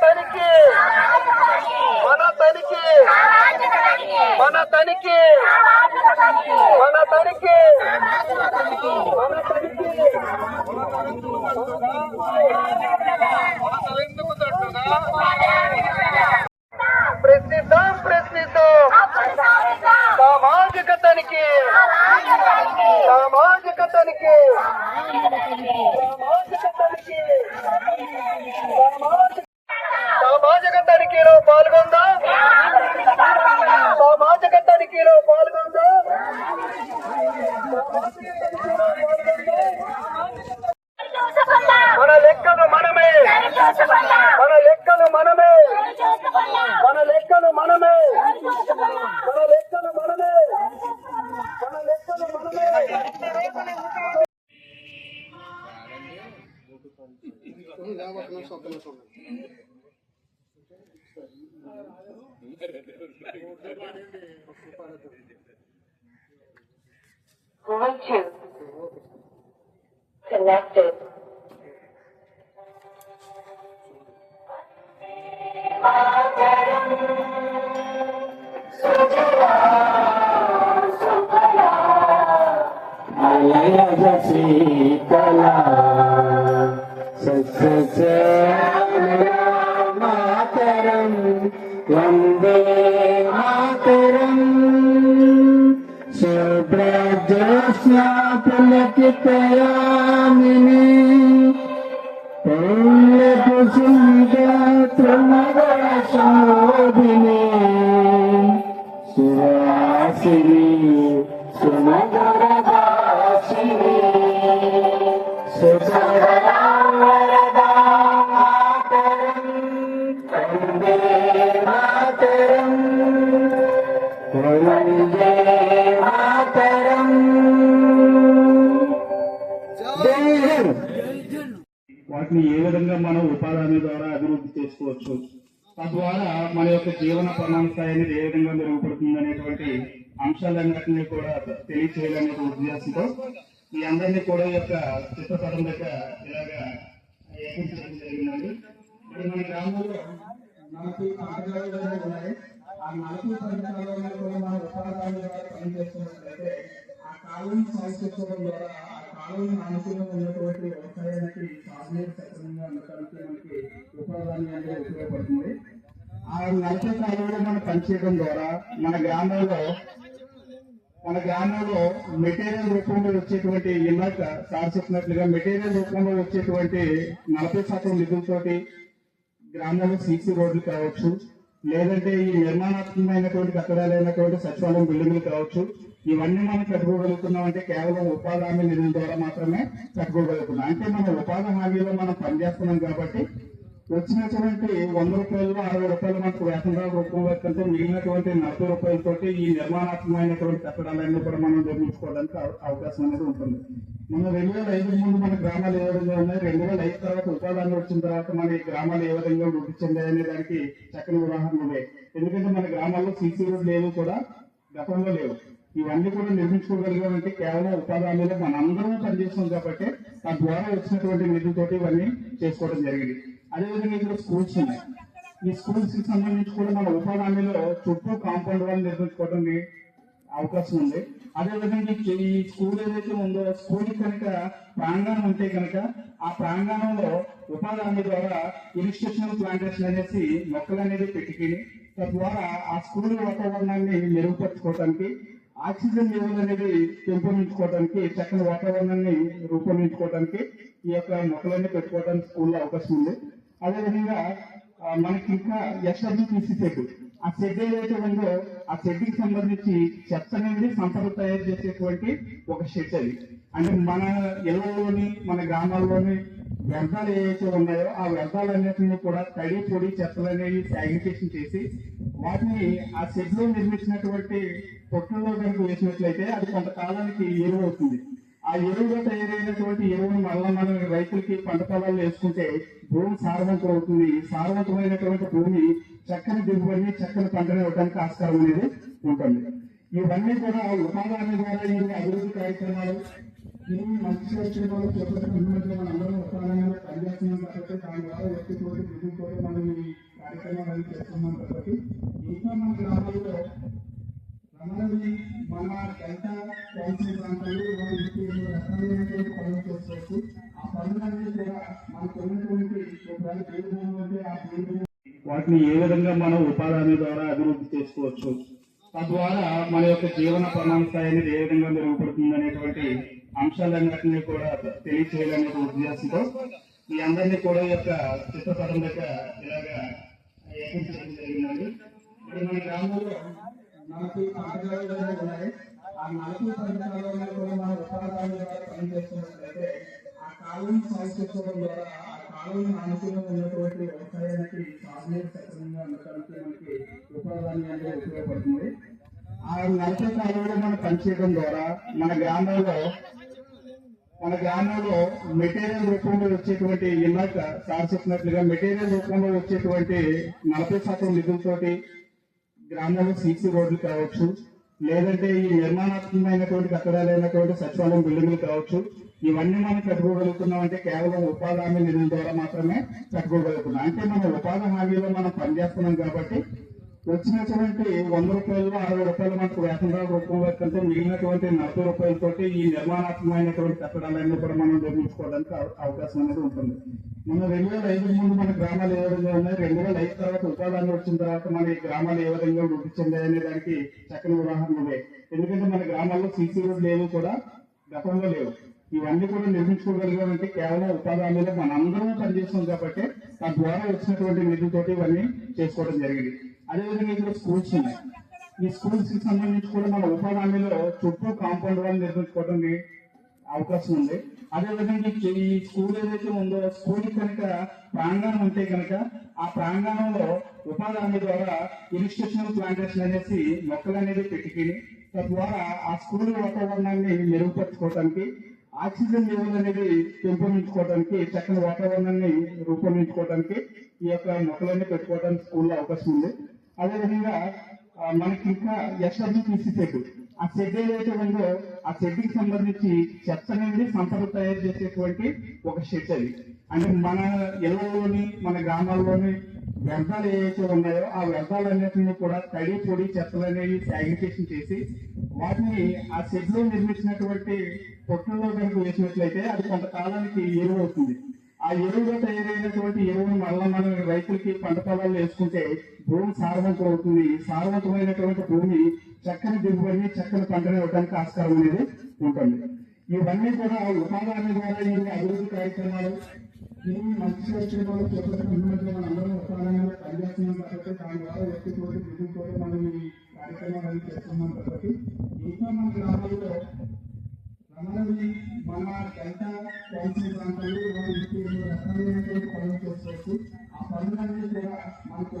తనిఖీ మన తనిఖీ మన తనిఖీ మన తనిఖీ మన తనిఖీ ప్రశ్నిద్దాం ప్రశ్నిద్దాం సామాజిక తనిఖీ సామాజిక తనిఖీ సామాజిక తనిఖీ సామాజిక తనిఖీలో పాల్గొందాం సామాజిక తనిఖీలో పాల్గొందాం మన లెక్కలు మనమే మన లెక్కలు మనమే మన లెక్కలు మనమే మన లెక్కలు మనమే మన లెక్కలు మనమే Bluetooth connected. Shikala Mataram Vande Mataram Subrajosna Pulakitayamini Pullakusunda Trumagara Shobhini Surasini Sumagara Vasini Sujara Varada Mataram Vande Mataram Vande Mataram వాటిని ఏ విధంగా మనం ఉపాధి ద్వారా అభివృద్ధి చేసుకోవచ్చు, తద్వారా మన యొక్క జీవన ప్రమాణస్థాయి అనేది ఏ విధంగా మెరుగుపడుతుంది అనేటువంటి అంశాలన్నింటినీ కూడా తెలియచేయాలనే ఉద్దేశంతో మీ అందరినీ కూడా ఈ యొక్క చిత్రపటం దగ్గర ఇలాగా ఏర్పించడం జరిగిందండి. ఇప్పుడు మన గ్రామంలో 40 పాఠశాలలు ఉన్నాయి. ఆ 40 పాఠశాలలో కూడా మన ఉపాధి ద్వారా పనిచేస్తున్నట్లయితే ఆ కాలువను సంస్కరించడం ద్వారా ఆ కాలువను అనుకూలంగా ఉన్నటువంటి వ్యవసాయానికి సాగునీరు సక్రమంగా ఉండటానికి మనకి ఉపాధి అనేది ఉపయోగపడుతుంది. ఆ 40 కాలువలు మనం పనిచేయడం ద్వారా మన గ్రామంలో మెటీరియల్ రూపంలో వచ్చేటువంటి ఇందాక సార్ చెప్పినట్లుగా మెటీరియల్ రూపంలో వచ్చేటువంటి 40% నిధులతోటి గ్రామంలో సీసీ రోడ్లు కావచ్చు, లేదంటే ఈ నిర్మాణాత్మకమైనటువంటి కట్టడాలైనటువంటి సచివాలయం బిల్డింగ్లు కావచ్చు, ఇవన్నీ మనం కట్టుకోగలుగుతున్నాం అంటే కేవలం ఉపాధి హామీ నిధుల ద్వారా మాత్రమే కట్టుకోగలుగుతున్నాం. అంటే మనం ఉపాధి హామీలో మనం పనిచేస్తున్నాం కాబట్టి వచ్చినటువంటి 100 రూపాయలు 60 రూపాయలు మనకు వేతనాల రూపంలో కంటే మిగిలినటువంటి 40 రూపాయలతోటి ఈ నిర్మాణాత్మకమైనటువంటి కట్టడాలన్నీ కూడా మనం నిర్మించుకోవడానికి అవకాశం అనేది ఉంటుంది. మన 2005 ముందు మన గ్రామాలు ఏ విధంగా ఉన్నాయి, 2005 తర్వాత ఉపాధి హామీ వచ్చిన తర్వాత మన ఈ గ్రామాలు ఏ విధంగా వృద్ధి చెందాయనే దానికి చక్కని ఉదాహరణ ఇవే. ఎందుకంటే మన గ్రామాల్లో సీసీ రోడ్లు ఏవి కూడా గతంలో లేవు. ఇవన్నీ కూడా నిర్మించుకోగలిగామంటే కేవలం ఉపాధి హామీలో మనందరం పనిచేస్తాం కాబట్టి తద్వారా వచ్చినటువంటి నిధులతోటి ఇవన్నీ చేసుకోవడం జరిగింది. అదేవిధంగా ఇక్కడ స్కూల్స్ ఉన్నాయి. ఈ స్కూల్స్ కి సంబంధించి కూడా మన ఉపాధి హామీలో చుట్టూ కాంపౌండ్ వాళ్ళు నిర్మించుకోవడానికి అవకాశం ఉంది. అదేవిధంగా ఈ స్కూల్ ఏదైతే ఉందో స్కూల్ కనుక ప్రాంగణం ఉంటే కనుక ఆ ప్రాంగణంలో ఉపాధి హామీ ద్వారా ఇన్స్టిట్యూషనల్ ప్లాంటేషన్ అనేసి మొక్కలు అనేది పెట్టుకుని తద్వారా ఆ స్కూల్ వాతావరణాన్ని మెరుగుపరచుకోవడానికి, ఆక్సిజన్ లెవెల్ అనేది పెంపొందించుకోవడానికి, చక్కని వాతావరణాన్ని రూపొందించుకోవడానికి ఈ యొక్క మొక్కలన్నీ పెట్టుకోవడానికి స్కూల్లో అవకాశం ఉంది. అదేవిధంగా మనకి ఇంకా ఎస్డబ్ల్యూపీసీ షెడ్, ఆ షెడ్ ఏదైతే ఉందో ఆ షెడ్ కి సంబంధించి చెత్త అనేది సంపద తయారు చేసేటువంటి ఒక షెడ్ అది. అంటే మన ఇళ్లలోని మన గ్రామాల్లోని వ్యర్థాలు ఏవైతే ఉన్నాయో ఆ వ్యర్థాలన్నింటినీ కూడా తడి పొడి చెత్తలు అనేవి శాగ్రిగేషన్ చేసి వాటిని ఆ షెడ్ లో నిర్మించినటువంటి పొట్టుల్లో కనుక వేసినట్లయితే అది కొంతకాలానికి ఎరువు అవుతుంది. ఆ ఎరువుగా తయారైనటువంటి ఎరువును మళ్ళా మన రైతులకి పంట పొలాల్లో వేసుకుంటే భూమి సారవంతం అవుతుంది. సారవంతమైనటువంటి భూమి చక్కని దిగుబడిని చక్కని పంటను ఇవ్వడానికి ఆస్కారం అనేది ఉంటుంది. ఇవన్నీ కూడా ఉపాధి హామీ ద్వారా ఈ అభివృద్ధి కార్యక్రమాలు దీన్ని మంచి కార్యక్రమాలు చేపట్టుకుంటున్నట్లు మన అందరం ఉపాధి పనిచేస్తున్నాం కాబట్టి దాని ద్వారా వ్యక్తితోటి నిధులతోటి మనం ఈ కార్యక్రమాలు చేస్తున్నాం కాబట్టి ఇంకా మన గ్రామాల్లో రమణని మన గంట కౌన్సిల్ ప్రాంతాల్లో రకాలైనటువంటి పనులు చేసుకోవచ్చు. ఆ పనులన్నీ కూడా మనకు ఉన్నటువంటి ఒకవేళ పేరు ఉంటే ఆ పేరు వాటిని ఏ విధంగా మనం ఉపాధి ద్వారా అభివృద్ధి చేసుకోవచ్చు, తద్వారా మన యొక్క జీవన ప్రమాణ స్థాయి అనేది ఏ విధంగా మెరుగుపడుతుంది అనేటువంటి అంశాలన్నింటినీ కూడా తెలియచేయాలనే ఉద్దేశంతో మీ అందరినీ కూడా ఈ యొక్క చిత్రపటం దగ్గర ఇలాగా ఏర్పరచడం జరిగిందండి. మరి మన గ్రామంలో 40 పంటకాలు ఉన్నాయి. ఆ 40 పంటకాలలో కూడా మన ఉపాధి ద్వారా పనిచేస్తున్నట్లయితే ఆ కాలం సాగు చేసుకోవడం ద్వారా ఆ కాలం అనుకూలంగా ఉన్నటువంటి వ్యవసాయానికి సాగునీరు సక్రమంగా ఉండటానికి మనకి ఉపాధి అనేది ఉపయోగపడుతుంది. ఆ 40 కాలంలో మనం పనిచేయడం ద్వారా మన గ్రామంలో మెటీరియల్ రూపంలో వచ్చేటువంటి ఇందాక సార్ చెప్పినట్లుగా మెటీరియల్ రూపంలో వచ్చేటువంటి 40% నిధులతోటి గ్రామంలో సీసీ రోడ్లు కావచ్చు, లేదంటే ఈ నిర్మాణాత్మకమైనటువంటి కట్టడాలైనటువంటి సచివాలయం బిల్డింగ్లు కావచ్చు, ఇవన్నీ మనం కట్టుకోగలుగుతున్నాం అంటే కేవలం ఉపాధి హామీ నిధుల ద్వారా మాత్రమే కట్టుకోగలుగుతున్నాం. అంటే మనం ఉపాధి హామీలో మనం పనిచేస్తున్నాం కాబట్టి వచ్చినటువంటి 100 రూపాయలు 60 రూపాయలు మనకు వేతనాల రూపంలో కంటే మిగిలినటువంటి 40 రూపాయలతోటి ఈ నిర్మాణాత్మకమైనటువంటి కట్టడాలన్నీ కూడా మనం నిర్మించుకోవడానికి అవకాశం అనేది ఉంటుంది. మన 2005 ముందు మన గ్రామాలు ఏ విధంగా ఉన్నాయి, 2005 తర్వాత ఉపాధి హామీ వచ్చిన తర్వాత మన ఈ గ్రామాలు ఏ విధంగా వృద్ధి చెందాయనే దానికి చక్కని ఉదాహరణలే. ఎందుకంటే మన గ్రామాల్లో సీసీ రోడ్లు ఏవి కూడా గతంలో లేవు. ఇవన్నీ కూడా నిర్మించుకోగలిగామంటే కేవలం ఉపాధి హామీలో మనందరం పనిచేస్తాం కాబట్టి తద్వారా వచ్చినటువంటి నిధులతోటి ఇవన్నీ చేసుకోవడం జరిగింది. అదేవిధంగా ఇక్కడ స్కూల్స్ ఉన్నాయి. ఈ స్కూల్స్ కి సంబంధించి కూడా మన ఉపాధి హామీలో చుట్టూ కాంపౌండ్ వాళ్ళు నిర్మించుకోవడానికి అవకాశం ఉంది. అదేవిధంగా ఈ స్కూల్ ఏదైతే ఉందో స్కూల్ కనుక ప్రాంగణం ఉంటే కనుక ఆ ప్రాంగణంలో ఉపాధి హామీ ద్వారా ఇన్స్టిట్యూషనల్ ప్లాంటేషన్ అనేసి మొక్కలు అనేది పెట్టుకుని తద్వారా ఆ స్కూల్ వాతావరణాన్ని మెరుగుపరచుకోవడానికి, ఆక్సిజన్ లెవెల్ అనేది పెంపొందించుకోవడానికి, చక్కని వాతావరణాన్ని రూపొందించుకోవడానికి ఈ యొక్క మొక్కలన్నీ పెట్టుకోవడానికి స్కూల్లో అవకాశం ఉంది. అదేవిధంగా మనకి ఇంకా ఎస్డబ్ల్యూపీసీ షెడ్, ఆ షెడ్ ఏదైతే ఉందో ఆ షెడ్ కి సంబంధించి చెత్త అనేది సంపద తయారు చేసేటువంటి ఒక షెడ్ అది. అంటే మన ఇళ్లలోని మన గ్రామాల్లోని వ్యర్థాలు ఏవైతే ఉన్నాయో ఆ వ్యర్థాలన్నింటినీ కూడా తడి పొడి చెత్తలు అనేవి శానిటేషన్ చేసి వాటిని ఆ షెడ్ లో నిర్మించినటువంటి పొట్టుల్లో కనుక వేసినట్లయితే అది కొంతకాలానికి ఎరువు అవుతుంది. ఆ ఎరువులో తయారైనటువంటి ఎరువును మళ్ళా మనం రైతులకి పంట పొలాల్లో వేసుకుంటే భూమి సారవంతం అవుతుంది. సారవంతమైనటువంటి భూమి చక్కని దిగుబడి చక్కని పంటను ఇవ్వడానికి ఆస్కారం అనేది ఉంటుంది. ఇవన్నీ కూడా ఉపాధి హామీ ద్వారా ఈ అభివృద్ధి కార్యక్రమాలు ఇవి మంచి కార్యక్రమాలు చేపట్టుకుంటున్నట్లు మన అందరం ఉపాధి పనిచేస్తున్నాం కాబట్టి దాని ద్వారా వ్యక్తితోటి నిధులతోటి మనం ఈ కార్యక్రమాలు చేస్తున్నాం కాబట్టి ఇంకా మన గ్రామాల్లో రమణని మన గంట కౌన్సిల్ ప్రాంతాల్లో రకాలైనటువంటి పనులు చేసుకోవచ్చు. ఆ పనులన్నీ కూడా మనకు